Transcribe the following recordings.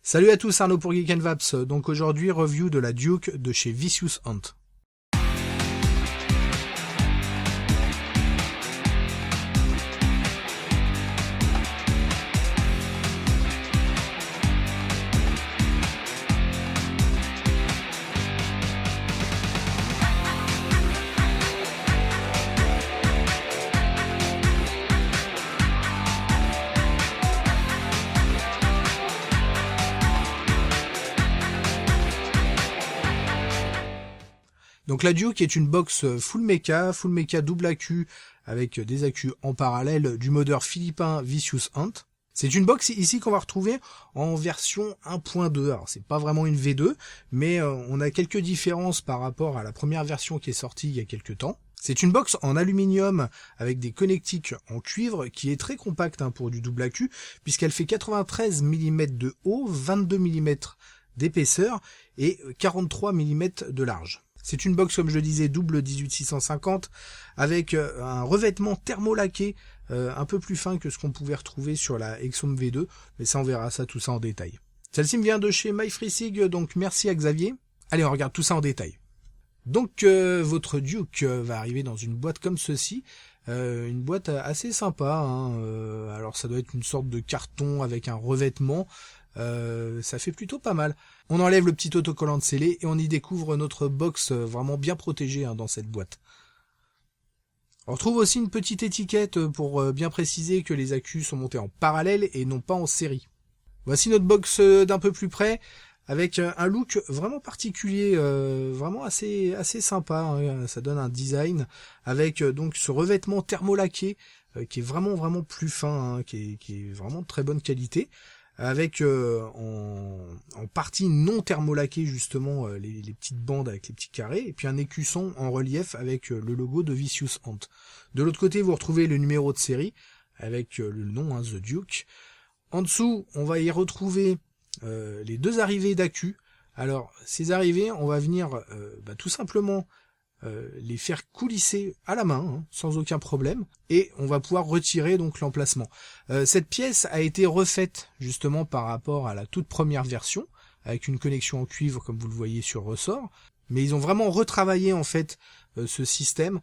Salut à tous, Arnaud pour Geek & Vaps. Donc aujourd'hui, review de la Duke de chez Vicious Hunt. Donc la Duke est une box full mecha double accu avec des accus en parallèle du modeur philippin Vicious Hunt. C'est une box ici qu'on va retrouver en version 1.2. Alors c'est pas vraiment une V2, mais on a quelques différences par rapport à la première version qui est sortie il y a quelques temps. C'est une box en aluminium avec des connectiques en cuivre qui est très compacte pour du double accu puisqu'elle fait 93 mm de haut, 22 mm d'épaisseur et 43 mm de large. C'est une box, comme je le disais, double 18650 avec un revêtement thermolaqué un peu plus fin que ce qu'on pouvait retrouver sur la Exome V2, mais ça on verra tout ça en détail. Celle-ci me vient de chez MyFreeSig, donc merci à Xavier. Allez, on regarde tout ça en détail. Donc votre Duke va arriver dans une boîte comme ceci, une boîte assez sympa. Alors ça doit être une sorte de carton avec un revêtement. Ça fait plutôt pas mal. On enlève le petit autocollant de scellé et on y découvre notre box vraiment bien protégée dans cette boîte. On retrouve aussi une petite étiquette pour bien préciser que les accus sont montés en parallèle et non pas en série. Voici notre box d'un peu plus près avec un look vraiment particulier, vraiment assez sympa. Ça donne un design avec donc ce revêtement thermolaqué qui est vraiment plus fin, qui est vraiment de très bonne qualité. Avec en partie non thermolaqué justement les petites bandes avec les petits carrés, et puis un écusson en relief avec le logo de Vicious Hunt. De l'autre côté, vous retrouvez le numéro de série avec le nom The Duke. En dessous, on va y retrouver les deux arrivées d'accu. Alors, ces arrivées, on va venir tout simplement les faire coulisser à la main sans aucun problème et on va pouvoir retirer donc l'emplacement. Cette pièce a été refaite justement par rapport à la toute première version avec une connexion en cuivre comme vous le voyez sur ressort, mais ils ont vraiment retravaillé en fait ce système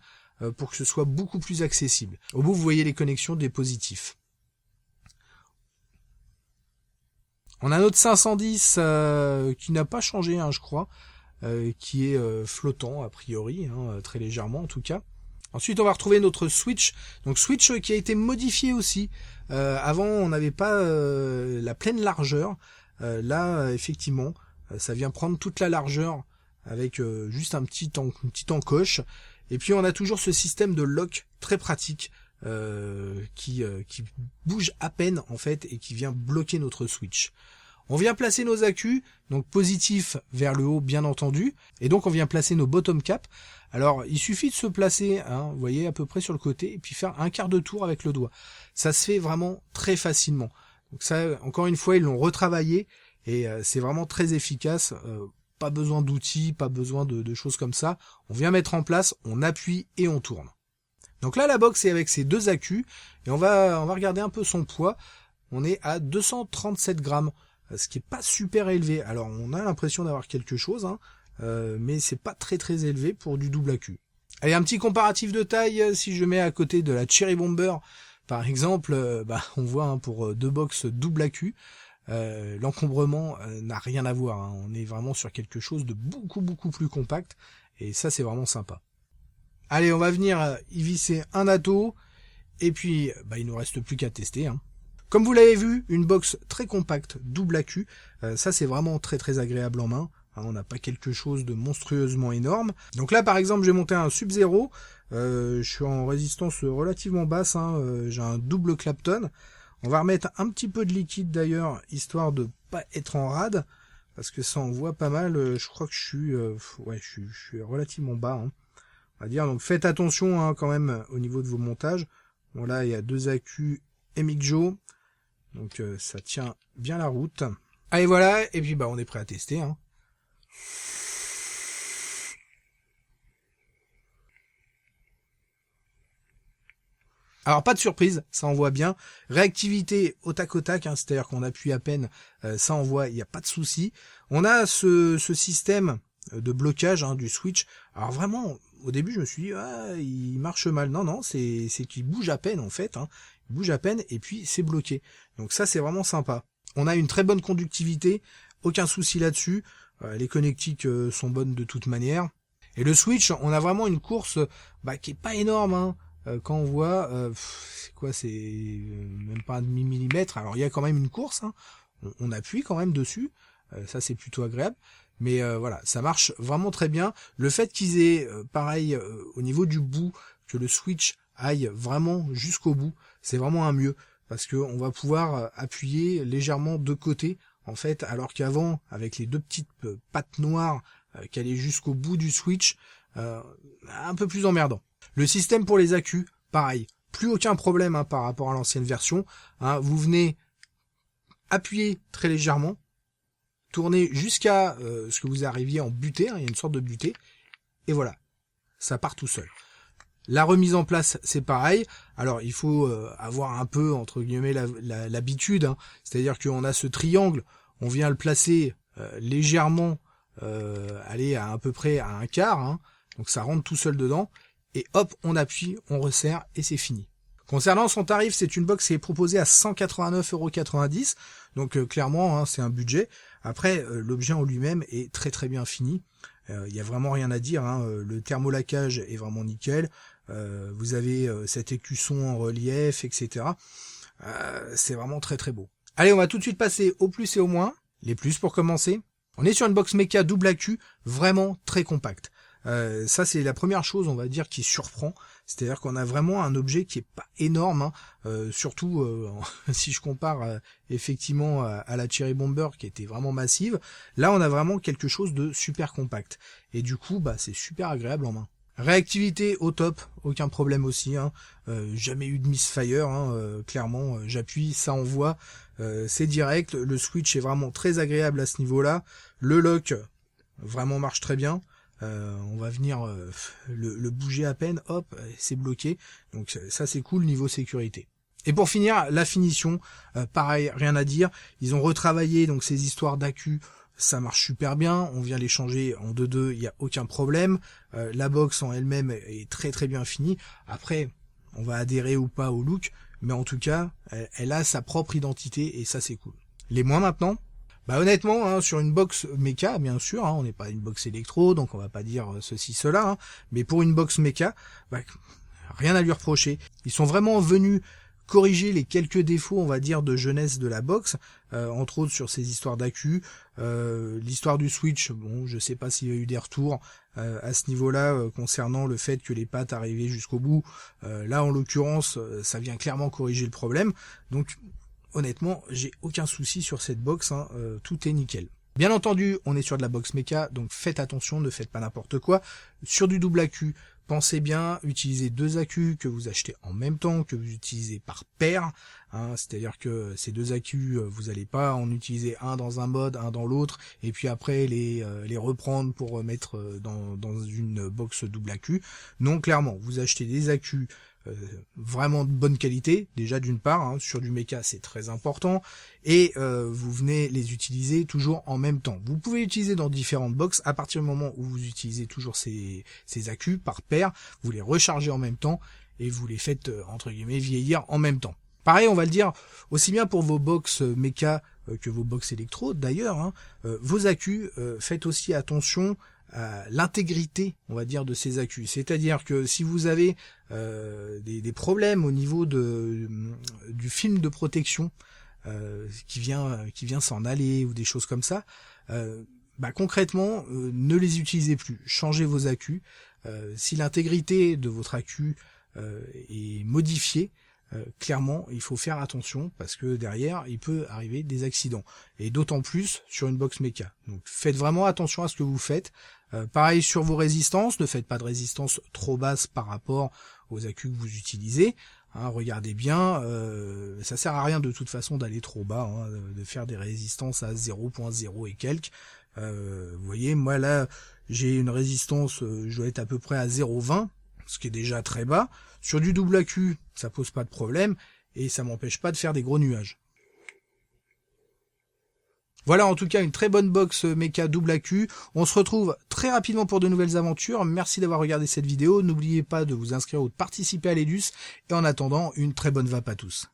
pour que ce soit beaucoup plus accessible. Au bout vous voyez les connexions des positifs. On a notre 510 qui n'a pas changé je crois. Qui est flottant a priori, très légèrement en tout cas. Ensuite on va retrouver notre switch, donc switch qui a été modifié aussi. Avant on n'avait pas la pleine largeur, là effectivement ça vient prendre toute la largeur avec juste une petite encoche. Et puis on a toujours ce système de lock très pratique qui bouge à peine en fait et qui vient bloquer notre switch. On vient placer nos accus, donc positif vers le haut bien entendu, et donc on vient placer nos bottom cap. Alors il suffit de se placer, vous voyez à peu près sur le côté, et puis faire un quart de tour avec le doigt. Ça se fait vraiment très facilement. Donc ça, encore une fois, ils l'ont retravaillé, et c'est vraiment très efficace. Pas besoin d'outils, pas besoin de choses comme ça. On vient mettre en place, on appuie et on tourne. Donc là la box est avec ses deux accus, et on va regarder un peu son poids. On est à 237 grammes. Ce qui est pas super élevé. Alors on a l'impression d'avoir quelque chose, mais c'est pas très élevé pour du double accu. Allez, un petit comparatif de taille, si je mets à côté de la Cherry Bomber, par exemple, on voit pour deux box double accu, l'encombrement n'a rien à voir. On est vraiment sur quelque chose de beaucoup plus compact, et ça c'est vraiment sympa. Allez, on va venir y visser un atto, et puis il nous reste plus qu'à tester. Comme vous l'avez vu, une box très compacte, double accu, ça c'est vraiment très agréable en main. On n'a pas quelque chose de monstrueusement énorme. Donc là par exemple j'ai monté un Sub-Zero, je suis en résistance relativement basse, j'ai un double Clapton. On va remettre un petit peu de liquide d'ailleurs, histoire de pas être en rade, parce que ça on voit pas mal, je crois que je suis relativement bas. On va dire, donc faites attention quand même au niveau de vos montages. Bon là il y a deux accus MXJO. Donc ça tient bien la route. Allez voilà, et puis on est prêt à tester. Alors pas de surprise, ça envoie bien. Réactivité au tac, hein, c'est-à-dire qu'on appuie à peine, ça envoie, il n'y a pas de souci. On a ce système de blocage hein, du switch. Alors vraiment, au début je me suis dit, il marche mal. Non, c'est qu'il bouge à peine en fait. Hein. Il bouge à peine et puis c'est bloqué. Donc ça c'est vraiment sympa. On a une très bonne conductivité, aucun souci là-dessus. Les connectiques sont bonnes de toute manière. Et le switch, on a vraiment une course qui est pas énorme. Hein. Quand on voit, c'est quoi, c'est même pas un demi-millimètre. Alors il y a quand même une course, hein. On appuie quand même dessus, ça c'est plutôt agréable. Mais voilà, ça marche vraiment très bien. Le fait qu'ils aient, pareil, au niveau du bout, que le switch aille vraiment jusqu'au bout, c'est vraiment un mieux. Parce que on va pouvoir appuyer légèrement de côté, en fait, alors qu'avant, avec les deux petites pattes noires qui allaient jusqu'au bout du switch, un peu plus emmerdant. Le système pour les accus, pareil, plus aucun problème hein, par rapport à l'ancienne version. Hein, vous venez appuyer très légèrement, tourner jusqu'à ce que vous arriviez en butée, hein, il y a une sorte de butée, et voilà, ça part tout seul. La remise en place, c'est pareil. Alors, il faut avoir un peu, entre guillemets, l'habitude. Hein, c'est-à-dire qu'on a ce triangle, on vient le placer légèrement, aller à peu près à un quart, hein, donc ça rentre tout seul dedans. Et hop, on appuie, on resserre et c'est fini. Concernant son tarif, c'est une box qui est proposée à 189,90 €. Donc clairement, hein, c'est un budget. Après, l'objet en lui-même est très très bien fini. Il y a vraiment rien à dire. Hein. Le thermolacage est vraiment nickel. Vous avez cet écusson en relief, etc. C'est vraiment très très beau. Allez, on va tout de suite passer au plus et au moins. Les plus pour commencer. On est sur une box Mecha double accu, vraiment très compacte. Ça c'est la première chose on va dire qui surprend, c'est-à-dire qu'on a vraiment un objet qui est pas énorme, hein. Surtout si je compare effectivement à la Cherry Bomber qui était vraiment massive, là on a vraiment quelque chose de super compact et du coup c'est super agréable en main. Réactivité au top, aucun problème aussi, hein. Jamais eu de misfire, hein. Clairement j'appuie, ça envoie, c'est direct, le switch est vraiment très agréable à ce niveau-là, le lock vraiment marche très bien. On va venir le bouger à peine, hop, c'est bloqué. Donc ça c'est cool niveau sécurité. Et pour finir, la finition, pareil, rien à dire. Ils ont retravaillé donc ces histoires d'accu, ça marche super bien. On vient les changer en 2-2, il n'y a aucun problème. La box en elle-même est très très bien finie. Après, on va adhérer ou pas au look, mais en tout cas, elle a sa propre identité et ça c'est cool. Les moins maintenant. Honnêtement, hein, sur une box méca, bien sûr, hein, on n'est pas une box électro, donc on va pas dire ceci, cela, hein, mais pour une box méca, rien à lui reprocher. Ils sont vraiment venus corriger les quelques défauts, on va dire, de jeunesse de la box, entre autres sur ces histoires d'accu, l'histoire du switch, bon, je sais pas s'il y a eu des retours à ce niveau-là concernant le fait que les pattes arrivaient jusqu'au bout. Là, en l'occurrence, ça vient clairement corriger le problème, donc honnêtement, j'ai aucun souci sur cette box, hein, tout est nickel. Bien entendu, on est sur de la box méca, donc faites attention, ne faites pas n'importe quoi. Sur du double accu, pensez bien, utilisez deux accus que vous achetez en même temps, que vous utilisez par paire, hein, c'est-à-dire que ces deux accus, vous n'allez pas en utiliser un dans un mode, un dans l'autre, et puis après les reprendre pour mettre dans une box double accu. Non, clairement, vous achetez des accus vraiment de bonne qualité, déjà d'une part, hein, sur du méca c'est très important, et vous venez les utiliser toujours en même temps. Vous pouvez utiliser dans différentes boxes, à partir du moment où vous utilisez toujours ces accus par paire, vous les rechargez en même temps, et vous les faites, entre guillemets, vieillir en même temps. Pareil, on va le dire, aussi bien pour vos box méca que vos box électro, d'ailleurs, hein, vos accus, faites aussi attention à l'intégrité, on va dire, de ces accus. C'est-à-dire que si vous avez des problèmes au niveau du film de protection qui vient s'en aller ou des choses comme ça, concrètement, ne les utilisez plus. Changez vos accus. Si l'intégrité de votre accu est modifiée, clairement, il faut faire attention parce que derrière, il peut arriver des accidents. Et d'autant plus sur une box méca. Donc faites vraiment attention à ce que vous faites. Pareil sur vos résistances, ne faites pas de résistance trop basse par rapport aux accus que vous utilisez. Hein, regardez bien, ça sert à rien de toute façon d'aller trop bas, hein, de faire des résistances à 0.0 et quelques. Vous voyez, moi là, j'ai une résistance, je dois être à peu près à 0.20. ce qui est déjà très bas. Sur du double accu, ça pose pas de problème, et ça m'empêche pas de faire des gros nuages. Voilà en tout cas une très bonne box méca double accu. On se retrouve très rapidement pour de nouvelles aventures. Merci d'avoir regardé cette vidéo. N'oubliez pas de vous inscrire ou de participer à l'Edus. Et en attendant, une très bonne vape à tous.